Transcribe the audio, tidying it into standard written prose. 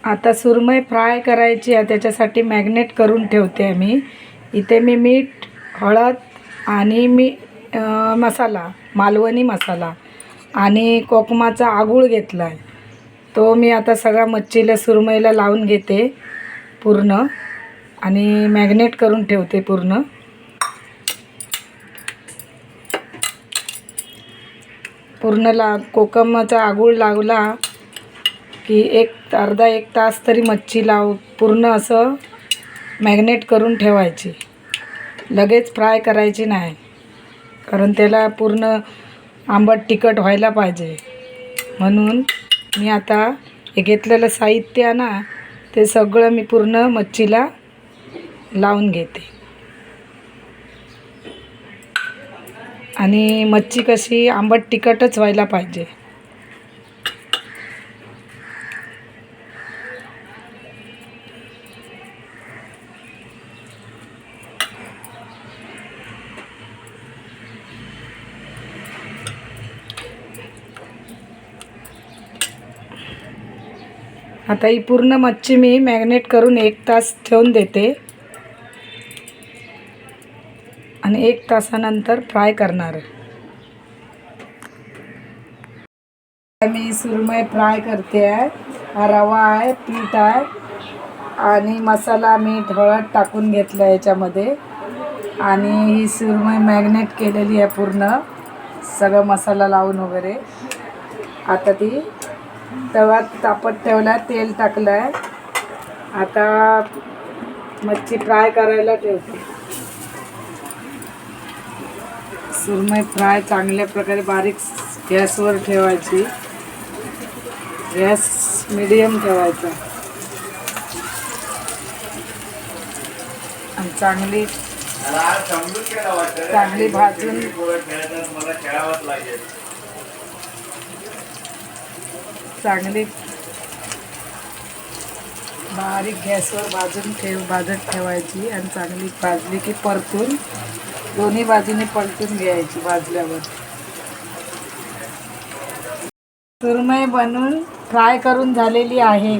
आता सुरमई फ्राय करायची आहे, त्याच्यासाठी मॅग्नेट करून ठेवते आहे मी. इथे मी मीठ, हळद आणि मसाला, मालवणी मसाला आणि कोकमाचा आगूळ घेतला आहे. तो मी आता सगळा मच्छीला सुरमईला लावून घेते पूर्ण आणि मॅग्नेट करून ठेवते पूर्ण. कोकमाचा आगूळ लावला की अर्धा एक तास तरी मच्छी पूर्ण असं मॅग्नेट करून ठेवायची. लगेच फ्राय करायची नाही, कारण त्याला पूर्ण आंबट तिखट व्हायला पाहिजे. म्हणून मी आता हे घेतलेलं साहित्य आहे ना, ते सगळं मी पूर्ण मच्छीला लावून घेते. आणि मच्छी कशी आंबट तिखटच व्हायला पाहिजे. आता ही पूर्ण मच्छी मी मॅग्नेट करून 1 तास ठेवून देते आणि 1 तासानंतर फ्राय करणार आहे. मी सुरमई फ्राय करते आहे. हा रवा आहे, पीठ आहे आणि मसाला, मीठ, हळद टाकून घेतलं याच्यामध्ये. आणि ही सुरमई मॅग्नेट केलेली आहे पूर्ण, सगळं मसाला लावून वगैरे. आता ती तवा तापत ठेवला, तेल टाकलं आहे. आता मच्छी फ्राय करायला ठेवते. सुरमई फ्राय चांगल्या प्रकारे बारीक गॅसवर ठेवायची. गॅस मीडियम ठेवायचा आणि चांगली भाजून चांगली बारीक गॅसवर भाजत ठेवायची. आणि चांगली भाजली की परतून दोन्ही बाजूने पलटून घ्यायची. भाजल्यावर सुरमई बनवून फ्राय करून झालेली आहे.